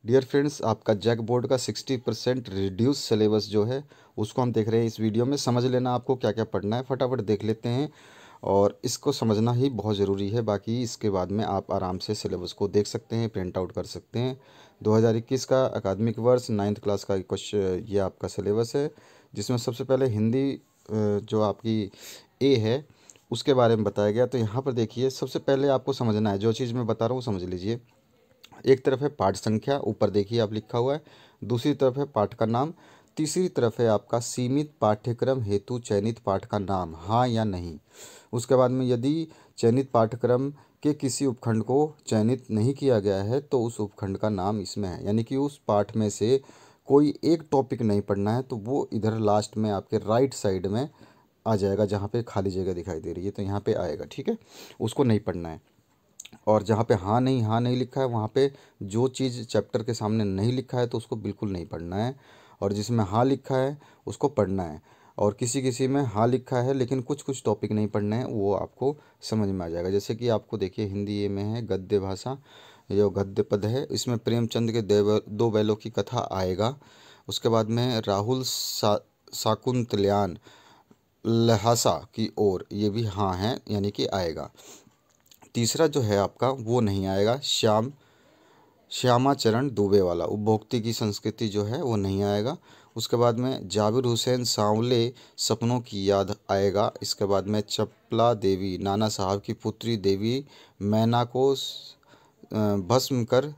Dear friends, आपका JAC board का 60% reduce syllabus जो है उसको हम देख रहे हैं इस वीडियो में। समझ लेना आपको क्या क्या पढ़ना है, फटाफट देख लेते हैं। और इसको समझना ही बहुत ज़रूरी है, बाकी इसके बाद में आप आराम से सिलेबस को देख सकते हैं, प्रिंट आउट कर सकते हैं। 2021 का अकादमिक वर्ष 9th क्लास का क्वेश्चन ये आपका सिलेबस है, जिसमें सबसे पहले हिंदी जो आपकी ए है उसके बारे में बताया गया। तो यहाँ पर देखिए, सबसे पहले आपको समझना है, जो चीज़ मैं बता रहा हूँ समझ लीजिए। एक तरफ है पाठ संख्या, ऊपर देखिए आप लिखा हुआ है। दूसरी तरफ है पाठ का नाम। तीसरी तरफ है आपका सीमित पाठ्यक्रम हेतु चयनित पाठ का नाम, हाँ या नहीं। उसके बाद में यदि चयनित पाठ्यक्रम के किसी उपखंड को चयनित नहीं किया गया है तो उस उपखंड का नाम इसमें है, यानी कि उस पाठ में से कोई एक टॉपिक नहीं पढ़ना है तो वो इधर लास्ट में आपके राइट साइड में आ जाएगा, जहाँ पे खाली जगह दिखाई दे रही है तो यहाँ पे आएगा, ठीक है। उसको नहीं पढ़ना है। और जहाँ पे हाँ नहीं लिखा है वहाँ पे जो चीज़ चैप्टर के सामने नहीं लिखा है तो उसको बिल्कुल नहीं पढ़ना है। और जिसमें हाँ लिखा है उसको पढ़ना है। और किसी किसी में हाँ लिखा है लेकिन कुछ कुछ टॉपिक नहीं पढ़ने हैं, वो आपको समझ में आ जाएगा। जैसे कि आपको देखिए हिंदी ये में है गद्य भाषा, जो गद्य पद है इसमें प्रेमचंद के दो बैलों की कथा आएगा। उसके बाद में राहुल शाकुंतलयान लहासा की ओर, ये भी हाँ है यानी कि आएगा। तीसरा जो है आपका वो नहीं आएगा, श्यामाचरण दुबे वाला उपभोक्ता की संस्कृति जो है वो नहीं आएगा। उसके बाद में जाबिर हुसैन सांवले सपनों की याद आएगा। इसके बाद में चपला देवी नाना साहब की पुत्री देवी मैना को भस्म कर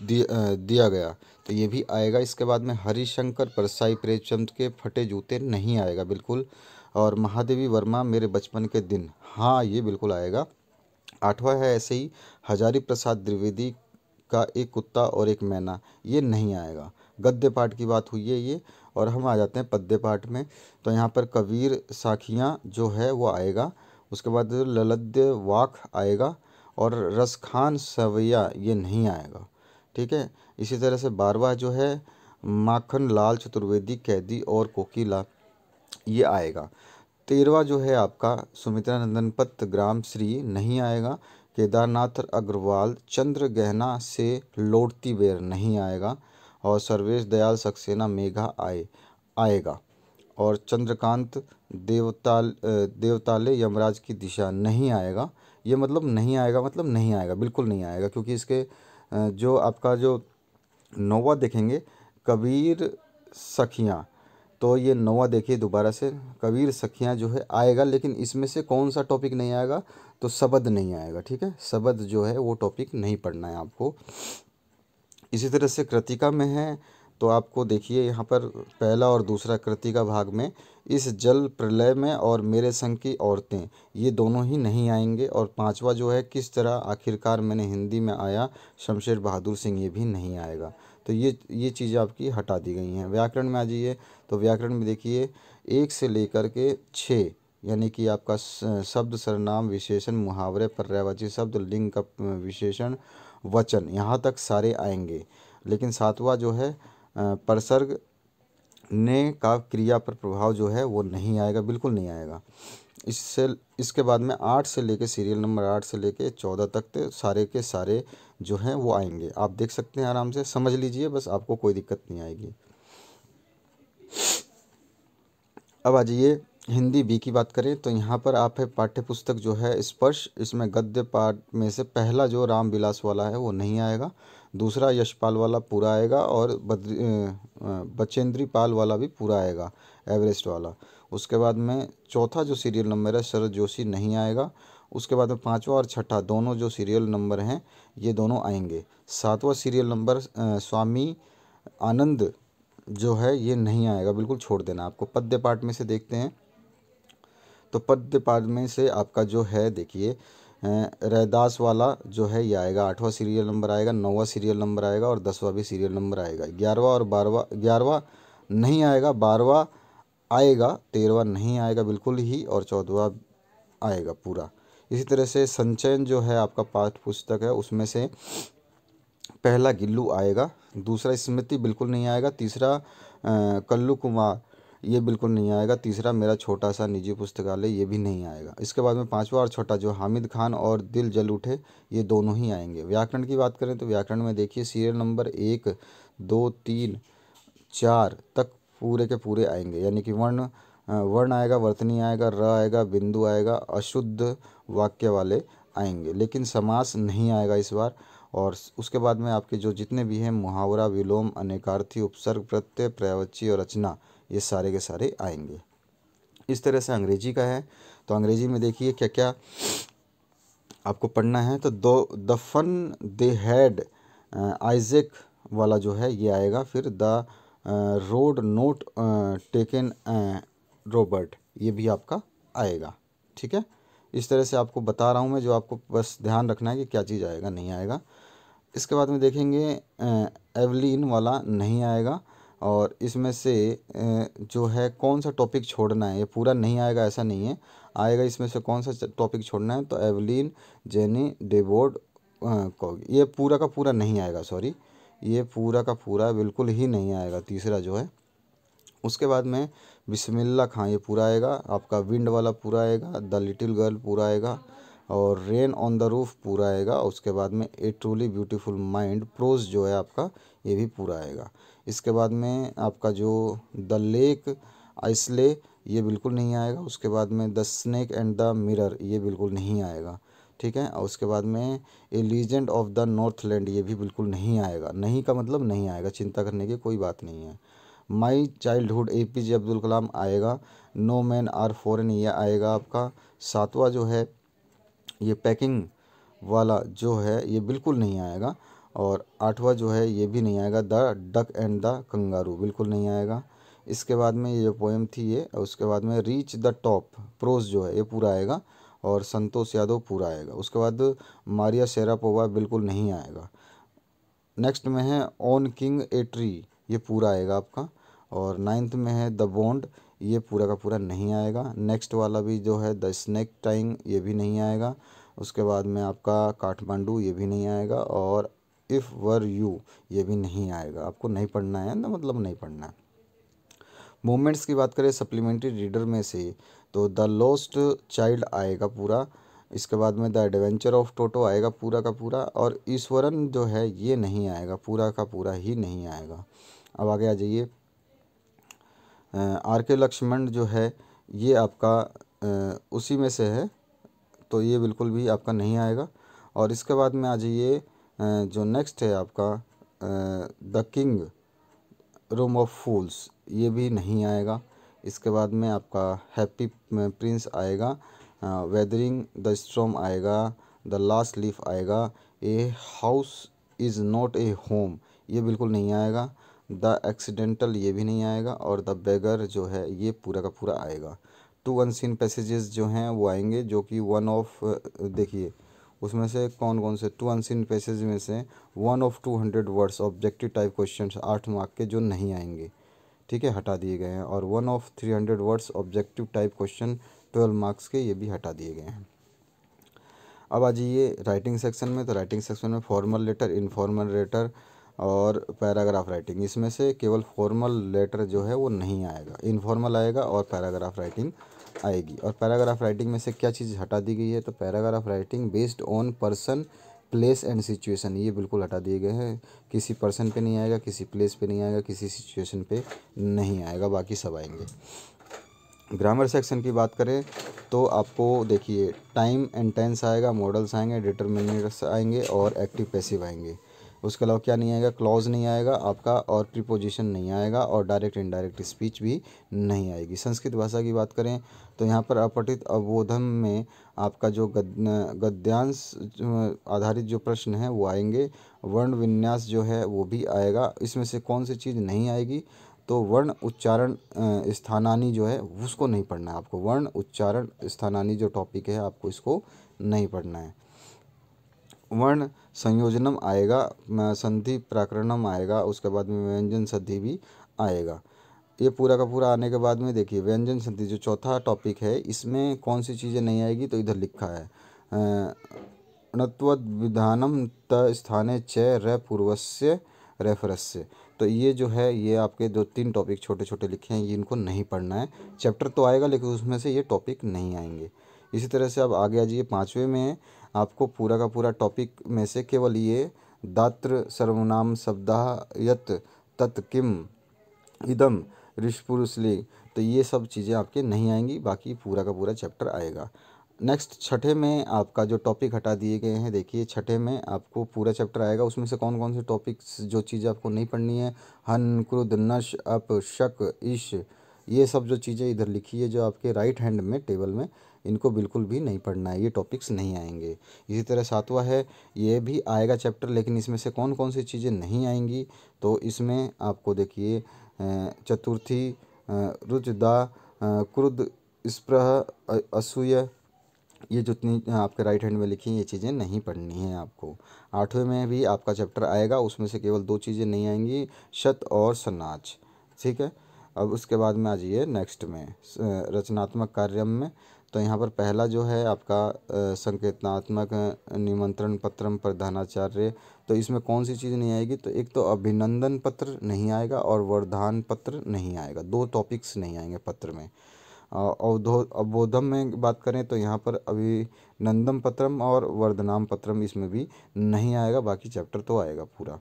दिया गया, तो ये भी आएगा। इसके बाद में हरिशंकर परसाई प्रेमचंद के फटे जूते नहीं आएगा बिल्कुल। और महादेवी वर्मा मेरे बचपन के दिन, हाँ ये बिल्कुल आएगा। आठवां है ऐसे ही हजारी प्रसाद द्विवेदी का एक कुत्ता और एक मैना, ये नहीं आएगा। गद्य पाठ की बात हुई है ये। और हम आ जाते हैं पद्य पाठ में। तो यहाँ पर कबीर साखियाँ जो है वो आएगा। उसके बाद ललद्य वाक आएगा। और रसखान सवैया ये नहीं आएगा, ठीक है। इसी तरह से 12वां जो है माखन लाल चतुर्वेदी कैदी और कोकिला, ये आएगा। 13वां जो है आपका सुमित्रा नंदन पत ग्राम श्री नहीं आएगा। केदारनाथ अग्रवाल चंद्र गहना से लौटती बेर नहीं आएगा। और सर्वेश दयाल सक्सेना मेघा आएगा। और चंद्रकांत देवताले यमराज की दिशा नहीं आएगा। ये मतलब नहीं आएगा, मतलब नहीं आएगा, बिल्कुल नहीं आएगा, क्योंकि इसके जो आपका जो नौवा देखेंगे कबीर सखियाँ, तो ये नौवा देखिए दोबारा से, कबीर सखियाँ जो है आएगा, लेकिन इसमें से कौन सा टॉपिक नहीं आएगा, तो शबद नहीं आएगा, ठीक है। शबद जो है वो टॉपिक नहीं पढ़ना है आपको। इसी तरह से कृतिका में है, तो आपको देखिए यहाँ पर पहला और दूसरा कृतिका भाग में इस जल प्रलय में और मेरे संग की औरतें, ये दोनों ही नहीं आएंगे। और पांचवा जो है किस तरह आखिरकार मैंने हिंदी में आया शमशेर बहादुर सिंह, ये भी नहीं आएगा। तो ये चीज़ें आपकी हटा दी गई हैं। व्याकरण में आ जाइए, तो व्याकरण में देखिए 1 से लेकर के 6, यानी कि आपका शब्द सर्वनाम विशेषण मुहावरे पर्यायवाची शब्द लिंग का विशेषण वचन, यहाँ तक सारे आएंगे। लेकिन 7वां जो है परसर्ग ने का क्रिया पर प्रभाव जो है वो नहीं आएगा, बिल्कुल नहीं आएगा। इससे इसके बाद में 8 से लेके सीरियल नंबर 8 से लेके 14 तक तो सारे के सारे जो हैं वो आएंगे। आप देख सकते हैं, आराम से समझ लीजिए, बस आपको कोई दिक्कत नहीं आएगी। अब आ जाइए हिंदी बी की बात करें, तो यहाँ पर आप है पाठ्य पुस्तक जो है स्पर्श, इसमें गद्य पाठ में से पहला जो राम विलास वाला है वो नहीं आएगा। दूसरा यशपाल वाला पूरा आएगा। और बचेंद्री पाल वाला भी पूरा आएगा, एवरेस्ट वाला। उसके बाद में चौथा जो सीरियल नंबर है शरद जोशी नहीं आएगा। उसके बाद में पाँचवा और छठा दोनों जो सीरियल नंबर हैं ये दोनों आएंगे। 7वां सीरियल नंबर स्वामी आनंद जो है ये नहीं आएगा, बिल्कुल छोड़ देना। आपको पद्य पाठ में से देखते हैं, तो पद्य पाठ में से आपका जो है देखिए रैदास वाला जो है ये आएगा। 8वां सीरियल नंबर आएगा, 9वां सीरियल नंबर आएगा और 10वां भी सीरियल नंबर आएगा। 11वां और 12वां, 11वां नहीं आएगा, 12वां आएगा, 13वां नहीं आएगा बिल्कुल ही, और 14वां आएगा पूरा। इसी तरह से संचयन जो है आपका पाठ्य पुस्तक है उसमें से पहला गिल्लू आएगा। दूसरा स्मृति बिल्कुल नहीं आएगा। तीसरा कल्लू कुमार ये बिल्कुल नहीं आएगा। तीसरा मेरा छोटा सा निजी पुस्तकालय, ये भी नहीं आएगा। इसके बाद में पांचवा और छठा जो हामिद खान और दिल जल उठे, ये दोनों ही आएंगे। व्याकरण की बात करें तो व्याकरण में देखिए सीरियल नंबर 1, 2, 3, 4 तक पूरे के पूरे आएंगे, यानी कि वर्ण आएगा, वर्तनी आएगा, र आएगा, बिंदु आएगा, अशुद्ध वाक्य वाले आएंगे, लेकिन समास नहीं आएगा इस बार। और उसके बाद में आपके जो जितने भी हैं मुहावरा, विलोम, अनेकार्थी, उपसर्ग, प्रत्यय, पर्यायवाची और रचना, ये सारे के सारे आएंगे। इस तरह से अंग्रेजी का है। तो अंग्रेजी में देखिए क्या क्या आपको पढ़ना है। तो the fun they had, Isaac वाला जो है ये आएगा। फिर the road not taken Robert, ये भी आपका आएगा। ठीक है, इस तरह से आपको बता रहा हूँ मैं, जो आपको बस ध्यान रखना है कि क्या चीज़ आएगा नहीं आएगा। इसके बाद में देखेंगे एवलिन वाला नहीं आएगा। और इसमें से जो है कौन सा टॉपिक छोड़ना है, ये पूरा नहीं आएगा ऐसा नहीं है, आएगा। इसमें से कौन सा टॉपिक छोड़ना है, तो एवलिन, जेनी, डेवोड को, ये पूरा का पूरा नहीं आएगा, सॉरी, ये पूरा का पूरा बिल्कुल ही नहीं आएगा, तीसरा जो है। उसके बाद में बिस्मिल्लाह खां, ये पूरा आएगा आपका। विंड वाला पूरा आएगा। द लिटिल गर्ल पूरा आएगा। और रेन ऑन द रूफ पूरा आएगा। उसके बाद में ए ट्रूली ब्यूटीफुल माइंड, प्रोज जो है आपका, ये भी पूरा आएगा। इसके बाद में आपका जो द लेक आइसले, ये बिल्कुल नहीं आएगा। उसके बाद में the snake and the mirror, ये बिल्कुल नहीं आएगा। ठीक है, और उसके बाद में ए लीजेंड ऑफ द नॉर्थलैंड, ये भी बिल्कुल नहीं आएगा। नहीं का मतलब नहीं आएगा, चिंता करने की कोई बात नहीं है। My childhood, APJ Abdul Kalam आएगा। नो मैन आर फॉरेन, ये आएगा आपका। सातवां जो है ये पैकिंग वाला जो है, ये बिल्कुल नहीं आएगा। और आठवां जो है ये भी नहीं आएगा। The duck and the kangaroo, बिल्कुल नहीं आएगा। इसके बाद में ये जो पोएम थी ये, और उसके बाद में रीच द टॉप, प्रोज जो है ये पूरा आएगा। और संतोष यादव पूरा आएगा। उसके बाद मारिया शेरापोवा बिल्कुल नहीं आएगा। नेक्स्ट में है ऑन किंग ए ट्री, ये पूरा आएगा आपका। और नाइन्थ में है द बॉन्ड, ये पूरा का पूरा नहीं आएगा। नेक्स्ट वाला भी जो है द स्नेक टाइम, ये भी नहीं आएगा। उसके बाद में आपका काठमांडू, ये भी नहीं आएगा। और इफ़ वर यू, ये भी नहीं आएगा। आपको नहीं पढ़ना है ना, मतलब नहीं पढ़ना है। मूवमेंट्स की बात करें सप्लीमेंट्री रीडर में से, तो द लॉस्ट चाइल्ड आएगा पूरा। इसके बाद में द एडवेंचर ऑफ टोटो आएगा पूरा का पूरा। और ईश्वरन जो है ये नहीं आएगा, पूरा का पूरा ही नहीं आएगा। अब आगे आ जाइए। RK लक्ष्मण जो है ये आपका उसी में से है, तो ये बिल्कुल भी आपका नहीं आएगा। और इसके बाद में आ जाइए जो नेक्स्ट है आपका द किंग रूम ऑफ फूल्स, ये भी नहीं आएगा। इसके बाद में आपका हैप्पी प्रिंस आएगा। वेदरिंग द स्टॉर्म आएगा। द लास्ट लीफ आएगा। A house is not a home, ये बिल्कुल नहीं आएगा। द एक्सीडेंटल, ये भी नहीं आएगा। और द बेगर जो है ये पूरा का पूरा आएगा। टू अनसीन पैसेजेस जो हैं वो आएंगे, जो कि वन ऑफ, देखिए उसमें से कौन कौन से, टू अनसीन पैसेज में से 1 of 200 words objective type question 8 mark के जो नहीं आएंगे, ठीक है, हटा दिए गए हैं। और 1 of 300 words objective type question 12 marks के, ये भी हटा दिए गए हैं। अब आ जाइए राइटिंग सेक्शन में। तो राइटिंग सेक्शन में फॉर्मल लेटर, इनफॉर्मल लेटर और पैराग्राफ राइटिंग, इसमें से केवल फॉर्मल लेटर जो है वो नहीं आएगा, इनफॉर्मल आएगा और पैराग्राफ राइटिंग आएगी। और पैराग्राफ राइटिंग में से क्या चीज़ हटा दी गई है, तो paragraph writing based on person, place and situation, ये बिल्कुल हटा दिए गए हैं। किसी पर्सन पे नहीं आएगा, किसी प्लेस पे नहीं आएगा, किसी सिचुएशन पे नहीं आएगा, बाकी सब आएंगे। ग्रामर सेक्शन की बात करें तो आपको देखिए टाइम एंड टेंस आएगा, मॉडल्स आएंगे, डिटर्मिनेटर्स आएंगे और एक्टिव पैसिव आएंगे। उसके अलावा क्या नहीं आएगा, क्लॉज नहीं आएगा आपका, और प्रीपोजिशन नहीं आएगा, और डायरेक्ट इनडायरेक्ट स्पीच भी नहीं आएगी। संस्कृत भाषा की बात करें तो यहाँ पर अपठित अवबोधन में आपका जो गद्यांश आधारित जो प्रश्न है वो आएंगे। वर्ण विन्यास जो है वो भी आएगा। इसमें से कौन सी चीज़ नहीं आएगी, तो वर्ण उच्चारण स्थानानी जो है उसको नहीं पढ़ना है आपको। वर्ण उच्चारण स्थानानी जो टॉपिक है आपको इसको नहीं पढ़ना है। वर्ण संयोजनम आएगा, संधि प्राकरणम आएगा, उसके बाद में व्यंजन संधि भी आएगा। ये पूरा का पूरा आने के बाद में देखिए व्यंजन संधि जो चौथा टॉपिक है, इसमें कौन सी चीज़ें नहीं आएगी, तो इधर लिखा है णत्वद् विधानम त स्थाने च र पूर्वस्य रेफरस्य, तो ये जो है ये आपके जो 3 टॉपिक छोटे छोटे लिखे हैं ये इनको नहीं पढ़ना है। चैप्टर तो आएगा लेकिन उसमें से ये टॉपिक नहीं आएंगे। इसी तरह से अब आगे आ जाइए 5वें में। आपको पूरा का पूरा टॉपिक में से केवल ये दात्र सर्वनाम शब्दाः यत् तत् किम इदम ऋषपुरुषली, तो ये सब चीज़ें आपके नहीं आएंगी, बाकी पूरा का पूरा चैप्टर आएगा। नेक्स्ट छठे में आपका जो टॉपिक हटा दिए गए हैं, देखिए छठे में आपको पूरा चैप्टर आएगा। उसमें से कौन कौन से टॉपिक्स जो चीज़ें आपको नहीं पढ़नी है, हन क्रुद्ध नश अप शक इश, ये सब जो चीज़ें इधर लिखी है जो आपके राइट हैंड में टेबल में, इनको बिल्कुल भी नहीं पढ़ना है, ये टॉपिक्स नहीं आएंगे। इसी तरह 7वां है, ये भी आएगा चैप्टर लेकिन इसमें से कौन कौन सी चीज़ें नहीं आएंगी, तो इसमें आपको देखिए चतुर्थी रुजदा क्रुद्ध स्पृह असूय, ये जितनी आपके राइट हैंड में लिखी हैं ये चीज़ें नहीं पढ़नी हैं आपको। 8वें में भी आपका चैप्टर आएगा, उसमें से केवल 2 चीज़ें नहीं आएंगी, शत और सनाच, ठीक है। अब उसके बाद में आ जाइए नेक्स्ट में रचनात्मक कार्य में। तो यहाँ पर पहला जो है आपका संकेतनात्मक निमंत्रण पत्रम प्रधानाचार्य, तो इसमें कौन सी चीज़ नहीं आएगी, तो एक तो अभिनंदन पत्र नहीं आएगा और वरदान पत्र नहीं आएगा, 2 टॉपिक्स नहीं आएंगे पत्र में। अवबोधम में बात करें तो यहाँ पर अभिनंदन पत्रम और वर्धनाम पत्रम इसमें भी नहीं आएगा, बाकी चैप्टर तो आएगा पूरा।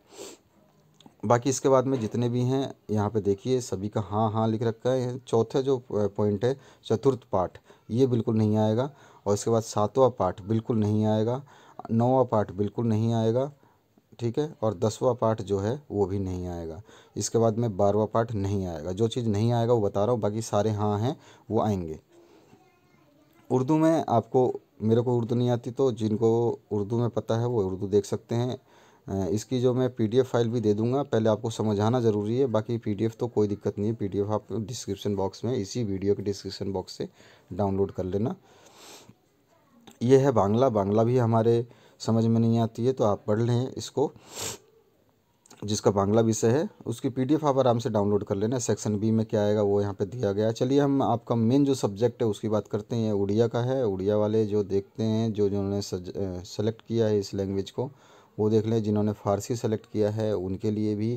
बाकी इसके बाद में जितने भी हैं यहाँ पे देखिए सभी का हाँ हाँ लिख रखा है। चौथा जो पॉइंट है चतुर्थ पाठ, ये बिल्कुल नहीं आएगा, और इसके बाद 7वां पाठ बिल्कुल नहीं आएगा, 9वां पाठ बिल्कुल नहीं आएगा, ठीक है, और 10वां पाठ जो है वो भी नहीं आएगा। इसके बाद में 12वां पाठ नहीं आएगा। जो चीज़ नहीं आएगा वो बता रहा हूँ, बाकी सारे हाँ हैं वो आएंगे। उर्दू में आपको, मेरे को उर्दू नहीं आती, तो जिनको उर्दू में पता है वो उर्दू देख सकते हैं। इसकी जो मैं PDF फाइल भी दे दूंगा, पहले आपको समझाना ज़रूरी है, बाकी PDF तो कोई दिक्कत नहीं है, PDF आप डिस्क्रिप्शन बॉक्स में, इसी वीडियो के डिस्क्रिप्शन बॉक्स से डाउनलोड कर लेना। ये है बांग्ला, बांग्ला भी हमारे समझ में नहीं आती है तो आप पढ़ लें इसको, जिसका बांग्ला विषय है उसकी PDF आप आराम से डाउनलोड कर लेना। सेक्शन बी में क्या आएगा वो यहाँ पे दिया गया है। चलिए हम आपका मेन जो सब्जेक्ट है उसकी बात करते हैं। उड़िया का है, उड़िया वाले जो देखते हैं, जो जिन्होंने सेलेक्ट किया है इस लैंग्वेज को वो देख लें। जिन्होंने फ़ारसी सेलेक्ट किया है उनके लिए भी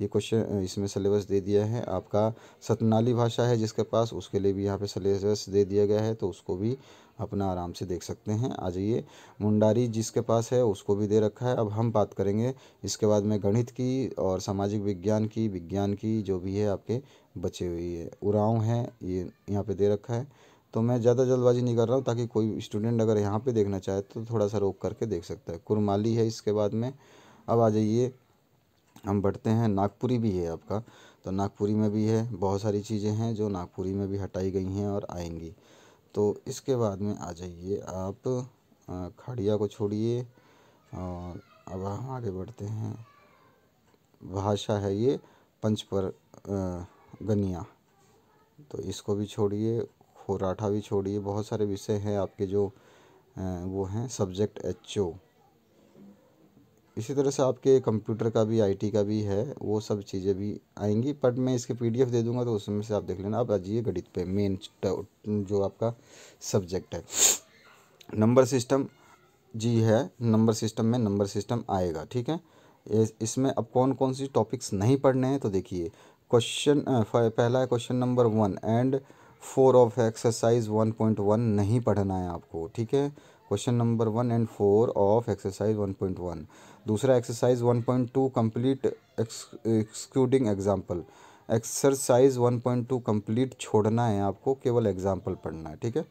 ये क्वेश्चन इसमें सिलेबस दे दिया है। आपका सतनाली भाषा है जिसके पास, उसके लिए भी यहाँ पे सिलेबस दे दिया गया है, तो उसको भी अपना आराम से देख सकते हैं। आ जाइए मुंडारी जिसके पास है उसको भी दे रखा है। अब हम बात करेंगे इसके बाद में गणित की और सामाजिक विज्ञान की जो भी है आपके बचे हुई है। उरांव है ये यहाँ पे दे रखा है, तो मैं ज़्यादा जल्दबाजी नहीं कर रहा हूँ ताकि कोई स्टूडेंट अगर यहाँ पे देखना चाहे तो थोड़ा सा रोक करके देख सकता है। कुरमाली है इसके बाद में। अब आ जाइए हम बढ़ते हैं, नागपुरी भी है आपका, तो नागपुरी में भी है, बहुत सारी चीज़ें हैं जो नागपुरी में भी हटाई गई हैं और आएंगी। तो इसके बाद में आ जाइए आप खड़िया को छोड़िए और अब हम आगे बढ़ते हैं। भाषा है ये पंच पर गनिया, तो इसको भी छोड़िए, खोराठा भी छोड़िए, बहुत सारे विषय हैं आपके जो वो हैं सब्जेक्ट HO। इसी तरह से आपके कंप्यूटर का भी IT का भी है, वो सब चीज़ें भी आएंगी, पर मैं इसके PDF दे दूंगा तो उसमें से आप देख लेना। अब आ जाइए गणित पे, मेन जो आपका सब्जेक्ट है। नंबर सिस्टम जी है, नंबर सिस्टम में नंबर सिस्टम आएगा, ठीक है। इसमें अब कौन कौन सी टॉपिक्स नहीं पढ़ने हैं, तो देखिए क्वेश्चन पहला है question number 1 and 4 of exercise 1.1 नहीं पढ़ना है आपको, ठीक है। Question number 1 and 4 of exercise 1.1। दूसरा exercise 1.2 complete excluding example, exercise 1.2 complete छोड़ना है आपको, केवल एग्जाम्पल पढ़ना है, ठीक है।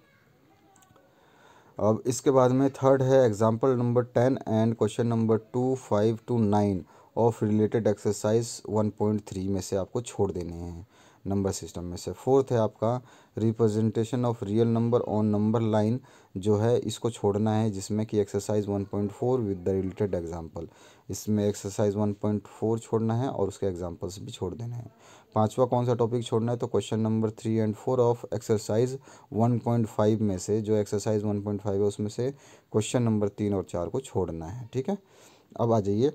अब इसके बाद में थर्ड है example number 10 and question number 2, 5 to 9 of related exercise 1.3 में से आपको छोड़ देने हैं नंबर सिस्टम में से। फोर्थ है आपका representation of real number on number line, जो है इसको छोड़ना है, जिसमें कि exercise 1.4 with the related example, इसमें एक्सरसाइज 1.4 छोड़ना है और उसके एग्जाम्पल्स भी छोड़ देने हैं। पांचवा कौन सा टॉपिक छोड़ना है, तो question number 3 and 4 of exercise 1.5 में से, जो एक्सरसाइज 1.5 है उसमें से क्वेश्चन नंबर 3 और 4 को छोड़ना है, ठीक है। अब आ जाइए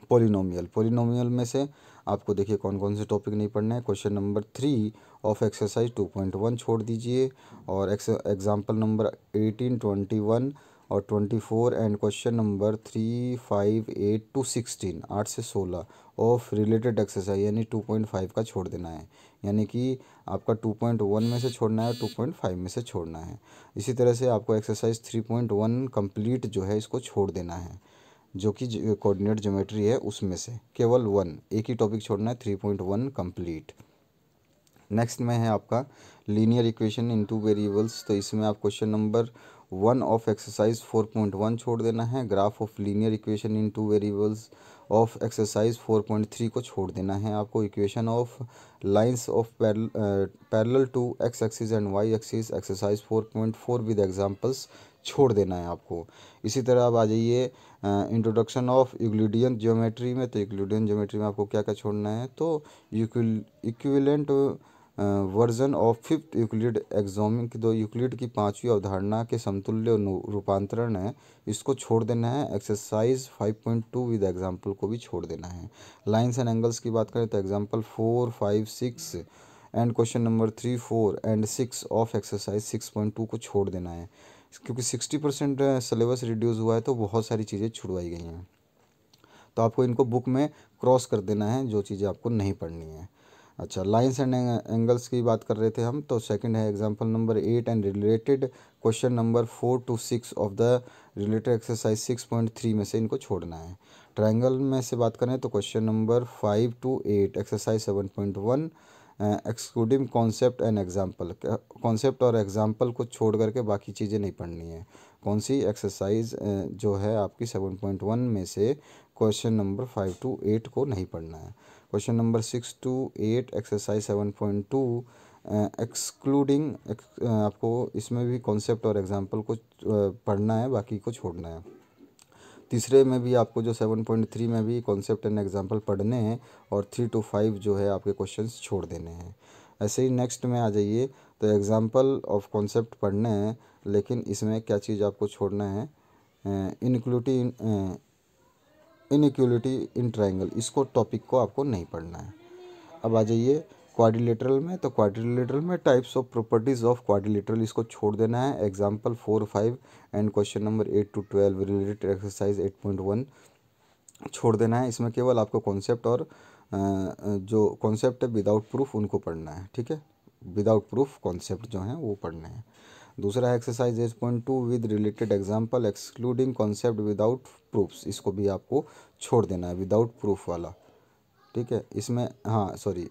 पोलिनोमियल, पोलिनोमियल में से आपको देखिए कौन कौन से टॉपिक नहीं पढ़ने हैं। क्वेश्चन नंबर 3 ऑफ एक्सरसाइज 2.1 छोड़ दीजिए, और एग्जाम्पल नंबर 18, 21 और 24 एंड क्वेश्चन नंबर 3, 5, 8 to 16, 8 से 16 ऑफ रिलेटेड एक्सरसाइज यानी 2.5 का छोड़ देना है, यानी कि आपका 2.1 में से छोड़ना है और 2.5 में से छोड़ना है। इसी तरह से आपको एक्सरसाइज 3.1 कंप्लीट जो है इसको छोड़ देना है, जो कि कोऑर्डिनेट ज्योमेट्री है उसमें से केवल वन, एक ही टॉपिक छोड़ना है, 3.1 कंप्लीट। नेक्स्ट में है आपका linear equation in two variables, तो इसमें आप क्वेश्चन नंबर 1 ऑफ एक्सरसाइज 4.1 छोड़ देना है। Graph of linear equation in two variables of exercise 4.3 को छोड़ देना है। आपको equation of lines of parallel to X axis and Y axis exercise 4.4 with examples छोड़ देना है आपको। इसी तरह आप आ जाइए इंट्रोडक्शन ऑफ यूक्लिडियन ज्योमेट्री में, तो यूक्लिडियन ज्योमेट्री में आपको क्या क्या छोड़ना है, तो equivalent version of fifth Euclid axiomatic, की दो यूक्लिड की पांचवी अवधारणा के समतुल्य रूपांतरण है, इसको छोड़ देना है। एक्सरसाइज 5.2 विद एग्जांपल को भी छोड़ देना है। लाइंस एंड एंगल्स की बात करें तो example 4, 5, 6 and question number 3, 4 and 6 of exercise 6.2 को छोड़ देना है, क्योंकि 60% सिलेबस रिड्यूस हुआ है तो बहुत सारी चीज़ें छुड़वाई गई हैं, तो आपको इनको बुक में क्रॉस कर देना है जो चीज़ें आपको नहीं पढ़नी है। अच्छा, लाइंस एंड एंगल्स की बात कर रहे थे हम, तो सेकंड है example number 8 and related question number 4 to 6 of the related exercise 6.3 में से इनको छोड़ना है। ट्रायंगल में से बात करें तो question number 5 to 8 exercise 7.1 excluding concept and example, concept और एग्जाम्पल को छोड़ करके बाकी चीज़ें नहीं पढ़नी है। कौन सी एक्सरसाइज जो है आपकी 7.1 में से क्वेश्चन नंबर 5 to 8 को नहीं पढ़ना है। Question number 6 to 8 exercise 7.2 excluding, आपको इसमें भी कॉन्सेप्ट और एग्जाम्पल को पढ़ना है, बाकी को छोड़ना है। तीसरे में भी आपको जो 7.3 में भी कॉन्सेप्ट एंड एग्जाम्पल पढ़ने हैं और 3 to 5 जो है आपके क्वेश्चंस छोड़ देने हैं। ऐसे ही नेक्स्ट में आ जाइए, तो एग्जाम्पल ऑफ कॉन्सेप्ट पढ़ने हैं, लेकिन इसमें क्या चीज़ आपको छोड़ना है, इनइक्वलिटी इन ट्रायंगल, इसको टॉपिक को आपको नहीं पढ़ना है। अब आ जाइए क्वाड्रिलेटरल में, तो क्वाड्रिलेटरल में types of properties of quadrilateral, इसको छोड़ देना है। Example 4, 5 and question number 8 to 12 related exercise 8.1 छोड़ देना है। इसमें केवल आपको कॉन्सेप्ट और जो कॉन्सेप्ट है विदाउट प्रूफ उनको पढ़ना है, ठीक है, विदाउट प्रूफ कॉन्सेप्ट जो हैं वो पढ़ने हैं। दूसरा है exercise 8.2 with related example excluding concept without proofs, इसको भी आपको छोड़ देना है, विदाउट प्रूफ वाला, ठीक है। इसमें हाँ सॉरी,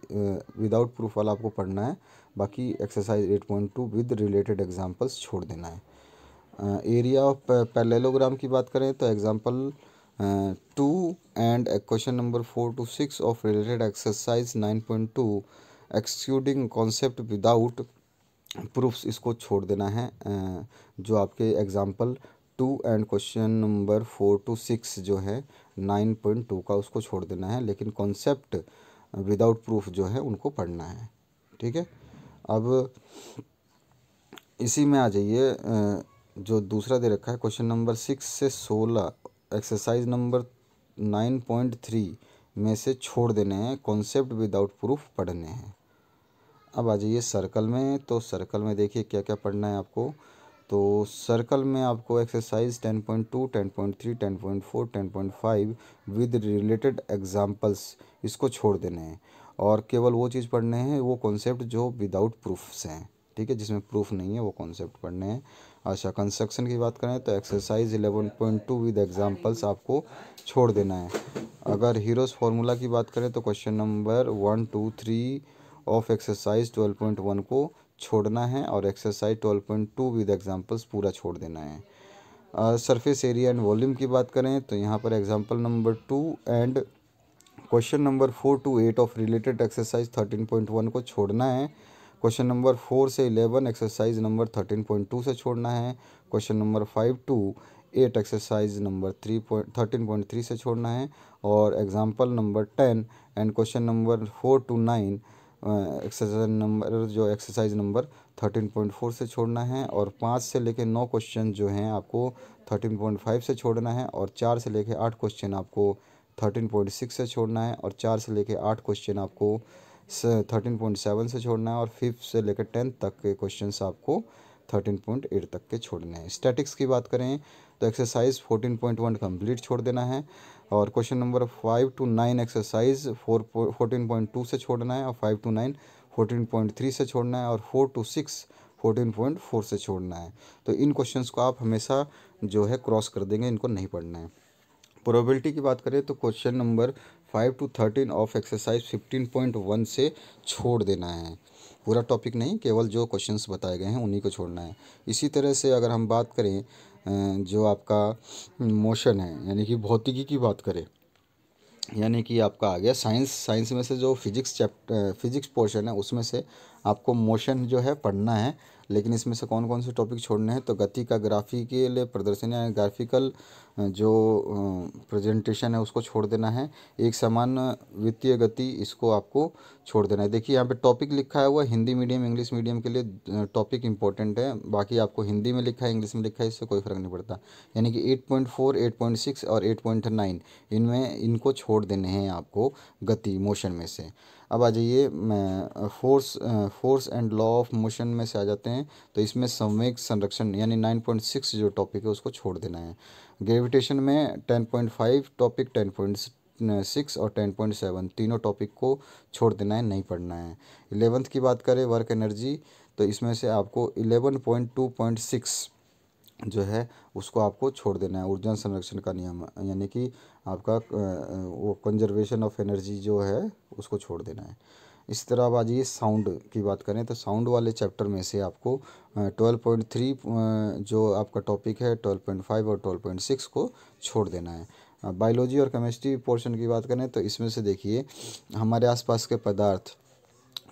विदाउट प्रूफ वाला आपको पढ़ना है, बाकी एक्सरसाइज 8.2 विद रिलेटेड एग्जांपल्स छोड़ देना है। एरिया ऑफ पैरेललोग्राम की बात करें तो example 2 and question number 4 to 6 of related exercise 9.2 excluding concept without proofs, इसको छोड़ देना है। जो आपके example 2 and question number 4 to 6 जो है 9.2 का, उसको छोड़ देना है, लेकिन कॉन्सेप्ट विदाउट प्रूफ जो है उनको पढ़ना है, ठीक है। अब इसी में आ जाइए, जो दूसरा दे रखा है क्वेश्चन नंबर 6 से 16 एक्सरसाइज नंबर 9.3 में से छोड़ देने हैं, कॉन्सेप्ट विदाउट प्रूफ पढ़ने हैं। अब आ जाइए सर्कल में, तो सर्कल में देखिए क्या क्या पढ़ना है आपको। तो सर्कल में आपको एक्सरसाइज 10.2, 10.3, 10.4, 10.5 विद रिलेटेड एग्जांपल्स, इसको छोड़ देने हैं और केवल वो चीज़ पढ़ने हैं, वो कॉन्सेप्ट जो विदाउट प्रूफ्स हैं, ठीक है, जिसमें प्रूफ नहीं है वो कॉन्सेप्ट पढ़ने हैं। अच्छा, कंस्ट्रक्शन की बात करें तो एक्सरसाइज 11.2 विद एग्जांपल्स आपको छोड़ देना है। अगर हीरोज़ फार्मूला की बात करें तो क्वेश्चन नंबर 1, 2, 3 ऑफ एक्सरसाइज 12.1 को छोड़ना है और एक्सरसाइज 12.2 विद एग्जांपल्स पूरा छोड़ देना है। सरफेस एरिया एंड वॉल्यूम की बात करें तो यहाँ पर example number 2 and question number 4 to 8 of related exercise 13.1 को छोड़ना है। क्वेश्चन नंबर 4 से 11 एक्सरसाइज नंबर 13.2 से छोड़ना है। Question number 5 to 8 exercise number 13.3 से छोड़ना है और example number 10 and question number 4 to 9 exercise number 13.4 से छोड़ना है और 5 से लेकर 9 क्वेश्चन जो हैं आपको 13.5 से छोड़ना है और 4 से लेकर 8 क्वेश्चन आपको 13.6 से छोड़ना है और 4 से लेकर 8 क्वेश्चन आपको 13.7 से छोड़ना है और 5 से लेकर 10 तक के क्वेश्चंस आपको 13.8 तक के छोड़ने हैं। स्टैटिक्स की बात करें तो एक्सरसाइज 14.1 कंप्लीट छोड़ देना है। और क्वेश्चन नंबर 5 to 9 एक्सरसाइज 14.2 से छोड़ना है, और 5 to 9 14.3 से छोड़ना है, और 4 to 6 14.4 से छोड़ना है। तो इन क्वेश्चंस को आप हमेशा जो है क्रॉस कर देंगे, इनको नहीं पढ़ना है। प्रोबेबिलिटी की बात करें तो question number 5 to 13 of exercise 15.1 से छोड़ देना है, पूरा टॉपिक नहीं, केवल जो क्वेश्चंस बताए गए हैं उन्हीं को छोड़ना है। इसी तरह से अगर हम बात करें जो आपका मोशन है यानी कि भौतिकी की बात करें, यानी कि आपका आ गया साइंस में से जो फिजिक्स पोर्शन है उसमें से आपको मोशन जो है पढ़ना है। लेकिन इसमें से कौन कौन से टॉपिक छोड़ने हैं, तो गति का ग्राफिकल प्रदर्शन या ग्राफिकल जो प्रेजेंटेशन है उसको छोड़ देना है। एक समान वित्तीय गति, इसको आपको छोड़ देना है। देखिए यहाँ पे टॉपिक लिखा है हुआ हिंदी मीडियम इंग्लिश मीडियम के लिए टॉपिक इंपॉर्टेंट है, बाकी आपको हिंदी में लिखा है इंग्लिश में लिखा है इससे कोई फ़र्क नहीं पड़ता। यानी कि 8.4 8.6 और 8.9 इनमें इनको छोड़ देने हैं आपको गति मोशन में से। अब आ जाइए force and law of motion में से आ जाते हैं। तो इसमें संवेग संरक्षण यानी 9.6 जो टॉपिक है उसको छोड़ देना है। ग्रेविटेशन में 10.5 टॉपिक, 10.6 और 10.7 तीनों टॉपिक को छोड़ देना है, नहीं पढ़ना है। 11th की बात करें वर्क एनर्जी, तो इसमें से आपको 11.2.6 जो है उसको आपको छोड़ देना है। ऊर्जा संरक्षण का नियम यानी कि आपका वो कंजर्वेशन ऑफ एनर्जी जो है उसको छोड़ देना है। इस तरह अब आ जाइए साउंड की बात करें तो साउंड वाले चैप्टर में से आपको 12.3 जो आपका टॉपिक है 12.5 और 12.6 को छोड़ देना है। बायोलॉजी और केमिस्ट्री पोर्शन की बात करें तो इसमें से देखिए हमारे आसपास के पदार्थ,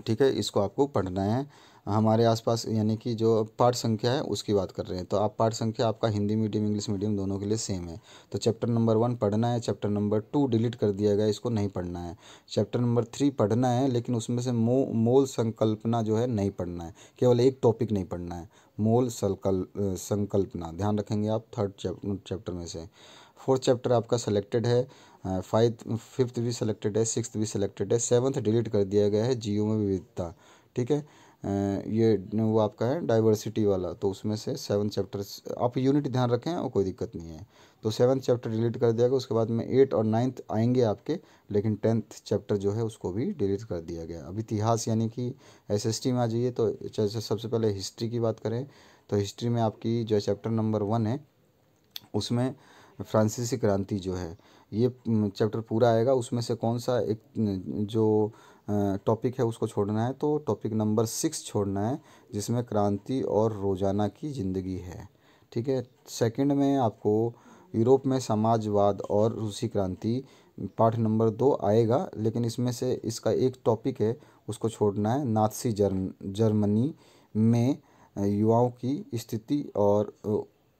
ठीक है, इसको आपको पढ़ना है। हमारे आसपास यानी कि जो पाठ संख्या है उसकी बात कर रहे हैं, तो आप पाठ संख्या आपका हिंदी मीडियम इंग्लिश मीडियम दोनों के लिए सेम है। तो चैप्टर नंबर 1 पढ़ना है, चैप्टर नंबर 2 डिलीट कर दिया गया, इसको नहीं पढ़ना है। चैप्टर नंबर 3 पढ़ना है, लेकिन उसमें से मोल संकल्पना जो है नहीं पढ़ना है, केवल एक टॉपिक नहीं पढ़ना है, मोल संकल्पना, ध्यान रखेंगे आप थर्ड चैप्टर में से। फोर्थ चैप्टर आपका सेलेक्टेड है, फिफ्थ भी सेलेक्टेड है, सिक्स्थ भी सेलेक्टेड है, सेवन्थ डिलीट कर दिया गया है, जीव में विविधता, ठीक है। ये वो आपका है डाइवर्सिटी वाला, तो उसमें से 7 चैप्टर आप यूनिट ध्यान रखें और कोई दिक्कत नहीं है। तो 7th चैप्टर डिलीट कर दिया गया, उसके बाद में 8 और 9th आएंगे आपके, लेकिन 10th चैप्टर जो है उसको भी डिलीट कर दिया गया। अब इतिहास यानी कि एसएसटी में आ जाइए, तो जैसे सबसे पहले हिस्ट्री की बात करें तो हिस्ट्री में आपकी जो चैप्टर नंबर 1 है उसमें फ्रांसीसी क्रांति जो है ये चैप्टर पूरा आएगा। उसमें से कौन सा एक जो टॉपिक है उसको छोड़ना है, तो टॉपिक नंबर 6 छोड़ना है, जिसमें क्रांति और रोज़ाना की ज़िंदगी है, ठीक है। सेकंड में आपको यूरोप में समाजवाद और रूसी क्रांति पाठ नंबर 2 आएगा, लेकिन इसमें से इसका एक टॉपिक है उसको छोड़ना है, नाज़ी जर्मनी में युवाओं की स्थिति। और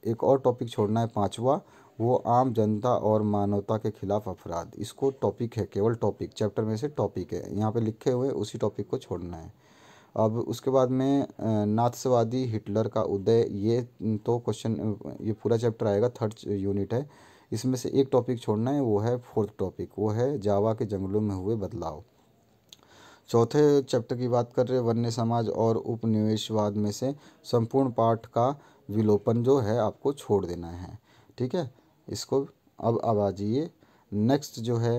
एक और टॉपिक छोड़ना है 5वां, वो आम जनता और मानवता के खिलाफ अपराध, इसको टॉपिक है, केवल टॉपिक, चैप्टर में से टॉपिक है, यहाँ पे लिखे हुए उसी टॉपिक को छोड़ना है। अब उसके बाद में नाथसवादी हिटलर का उदय, ये तो क्वेश्चन ये पूरा चैप्टर आएगा, थर्ड यूनिट है। इसमें से एक टॉपिक छोड़ना है, वो है फोर्थ टॉपिक, वो है जावा के जंगलों में हुए बदलाव। चौथे चैप्टर की बात कर रहे हैं वन्य समाज और उपनिवेशवाद में से संपूर्ण पाठ का विलोपन जो है आपको छोड़ देना है, ठीक है। इसको अब आ जाइए नेक्स्ट जो है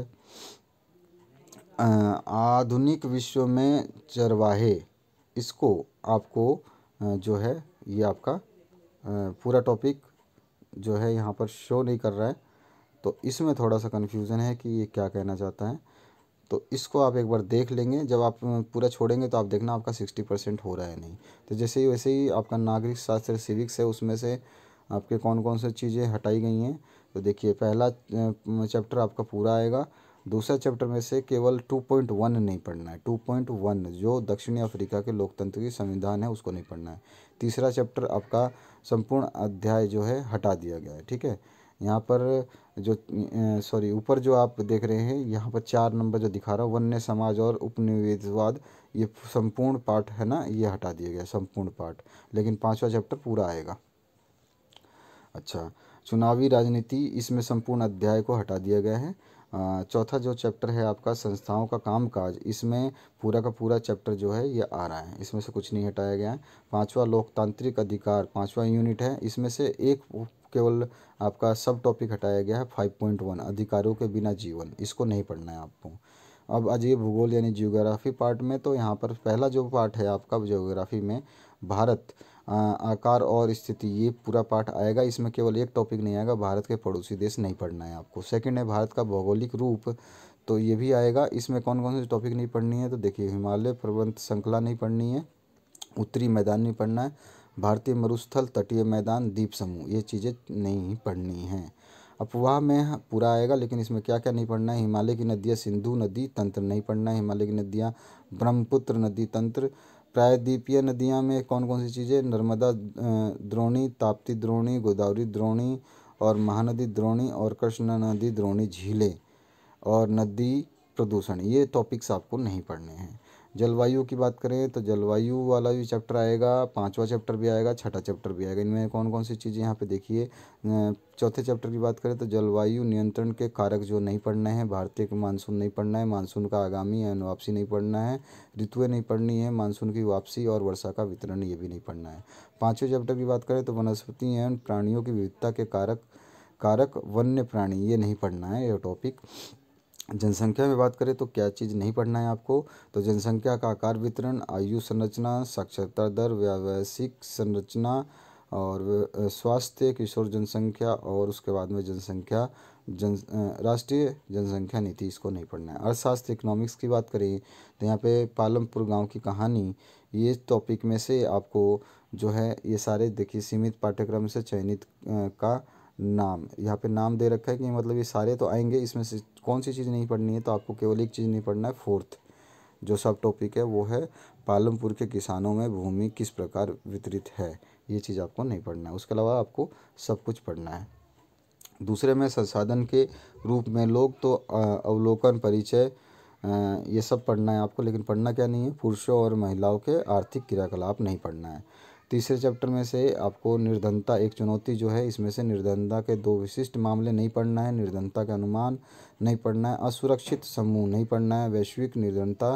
आधुनिक विश्व में चरवाहे, इसको आपको जो है ये आपका पूरा टॉपिक जो है यहाँ पर शो नहीं कर रहा है, तो इसमें थोड़ा सा कन्फ्यूज़न है कि ये क्या कहना चाहता है। तो इसको आप एक बार देख लेंगे, जब आप पूरा छोड़ेंगे तो आप देखना आपका 60% हो रहा है नहीं। तो जैसे ही वैसे ही आपका नागरिक शास्त्र सिविक्स है, उसमें से आपके कौन कौन से चीज़ें हटाई गई हैं, तो देखिए पहला चैप्टर आपका पूरा आएगा। दूसरा चैप्टर में से केवल 2.1 नहीं पढ़ना है, 2.1 जो दक्षिणी अफ्रीका के लोकतंत्र की संविधान है उसको नहीं पढ़ना है। तीसरा चैप्टर आपका संपूर्ण अध्याय जो है हटा दिया गया है, ठीक है। यहाँ पर जो सॉरी ऊपर जो आप देख रहे हैं यहाँ पर 4 नंबर जो दिखा रहा हूँ वन्य समाज और उपनिवेशवाद, ये संपूर्ण पाठ है ना, ये हटा दिया गया संपूर्ण पाठ, लेकिन 5वां चैप्टर पूरा आएगा। अच्छा, चुनावी राजनीति, इसमें संपूर्ण अध्याय को हटा दिया गया है। चौथा जो चैप्टर है आपका संस्थाओं का कामकाज, इसमें पूरा का पूरा चैप्टर जो है ये आ रहा है, इसमें से कुछ नहीं हटाया गया है। पांचवा लोकतांत्रिक अधिकार, पांचवा यूनिट है, इसमें से एक केवल आपका सब टॉपिक हटाया गया है 5.1 अधिकारों के बिना जीवन, इसको नहीं पढ़ना है आपको। अब आ जाइए भूगोल यानी जियोग्राफी पार्ट में। तो यहाँ पर पहला जो पार्ट है आपका जियोग्राफी में भारत आकार और स्थिति, ये पूरा पार्ट आएगा। इसमें केवल एक टॉपिक नहीं आएगा, भारत के पड़ोसी देश नहीं पढ़ना है आपको। सेकंड है भारत का भौगोलिक रूप, तो ये भी आएगा। इसमें कौन कौन से टॉपिक नहीं पढ़नी है, तो देखिए हिमालय पर्वत श्रृंखला नहीं पढ़नी है, उत्तरी मैदान नहीं पढ़ना है, भारतीय मरुस्थल, तटीय मैदान, द्वीप समूह, ये चीज़ें नहीं पढ़नी हैं। अफवाह में पूरा आएगा, लेकिन इसमें क्या क्या नहीं पढ़ना है, हिमालय की नदियाँ, सिंधु नदी तंत्र नहीं पढ़ना है, हिमालय की नदियाँ, ब्रह्मपुत्र नदी तंत्र, प्रायद्वीपीय नदियाँ में कौन कौन सी चीज़ें, नर्मदा द्रोणी, ताप्ती द्रोणी, गोदावरी द्रोणी और महानदी द्रोणी और कृष्णा नदी द्रोणी झीलें और नदी प्रदूषण, ये टॉपिक्स आपको नहीं पढ़ने हैं। जलवायु की बात करें तो जलवायु वाला भी चैप्टर आएगा, पांचवा चैप्टर भी आएगा, छठा चैप्टर भी आएगा। इनमें कौन कौन सी चीज़ें यहाँ पे देखिए। चौथे चैप्टर की बात करें तो जलवायु नियंत्रण के कारक जो नहीं पढ़ने हैं, भारतीय के मानसून नहीं पढ़ना है, मानसून का आगामी एवं वापसी नहीं पढ़ना है, ऋतुएं नहीं पढ़नी है, मानसून की वापसी और वर्षा का वितरण ये भी नहीं पढ़ना है। पाँचवें चैप्टर की बात करें तो वनस्पति एवं प्राणियों की विविधता के कारक वन्य प्राणी, ये नहीं पढ़ना है ये टॉपिक। जनसंख्या में बात करें तो क्या चीज़ नहीं पढ़ना है आपको, तो जनसंख्या का आकार वितरण, आयु संरचना, साक्षरता दर, व्यावसायिक संरचना और स्वास्थ्य, किशोर जनसंख्या और उसके बाद में जनसंख्या राष्ट्रीय जनसंख्या नीति, इसको नहीं पढ़ना है। अर्थशास्त्र इकोनॉमिक्स की बात करें तो यहाँ पे पालमपुर गांव की कहानी, ये टॉपिक में से आपको जो है ये सारे देखिए सीमित पाठ्यक्रम से चयनित का नाम, यहाँ पे नाम दे रखा है कि मतलब ये सारे तो आएंगे, इसमें से कौन सी चीज़ नहीं पढ़नी है, तो आपको केवल एक चीज़ नहीं पढ़ना है। फोर्थ जो सब टॉपिक है वो है पालमपुर के किसानों में भूमि किस प्रकार वितरित है, ये चीज़ आपको नहीं पढ़ना है। उसके अलावा आपको सब कुछ पढ़ना है। दूसरे में संसाधन के रूप में लोग, तो अवलोकन, परिचय, ये सब पढ़ना है आपको। लेकिन पढ़ना क्या नहीं है, पुरुषों और महिलाओं के आर्थिक क्रियाकलाप नहीं पढ़ना है। तीसरे चैप्टर में से आपको निर्धनता एक चुनौती जो है, इसमें से निर्धनता के दो विशिष्ट मामले नहीं पढ़ना है, निर्धनता का अनुमान नहीं पढ़ना है, असुरक्षित समूह नहीं पढ़ना है, वैश्विक निर्धनता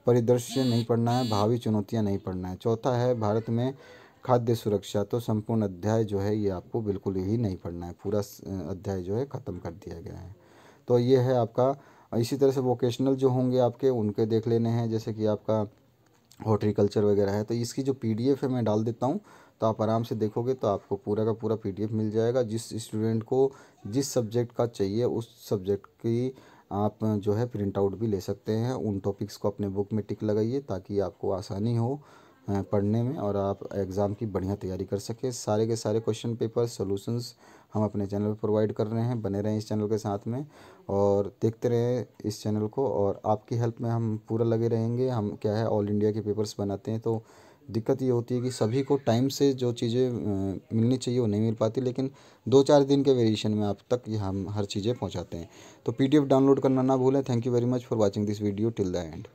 परिदृश्य नहीं पढ़ना है, भावी चुनौतियां नहीं पढ़ना है। चौथा है भारत में खाद्य सुरक्षा, तो संपूर्ण अध्याय जो है ये आपको बिल्कुल ही नहीं पढ़ना है, पूरा अध्याय जो है ख़त्म कर दिया गया है। तो ये है आपका। इसी तरह से वोकेशनल जो होंगे आपके उनके देख लेने हैं, जैसे कि आपका हॉर्टिकल्चर वगैरह है, तो इसकी जो पीडीएफ है मैं डाल देता हूँ, तो आप आराम से देखोगे तो आपको पूरा का पूरा पीडीएफ मिल जाएगा। जिस स्टूडेंट को जिस सब्जेक्ट का चाहिए उस सब्जेक्ट की आप जो है प्रिंट आउट भी ले सकते हैं। उन टॉपिक्स को अपने बुक में टिक लगाइए ताकि आपको आसानी हो पढ़ने में और आप एग्ज़ाम की बढ़िया तैयारी कर सकें। सारे के सारे क्वेश्चन पेपर सॉल्यूशंस हम अपने चैनल पर प्रोवाइड कर रहे हैं, बने रहें इस चैनल के साथ में और देखते रहें इस चैनल को, और आपकी हेल्प में हम पूरा लगे रहेंगे। हम क्या है ऑल इंडिया के पेपर्स बनाते हैं, तो दिक्कत ये होती है कि सभी को टाइम से जो चीज़ें मिलनी चाहिए वो नहीं मिल पाती, लेकिन 2-4 दिन के वेरिएशन में आप तक ये हम हर चीज़ें पहुंचाते हैं। तो पीडीएफ डाउनलोड करना ना भूलें। Thank you very much for watching this video till the end.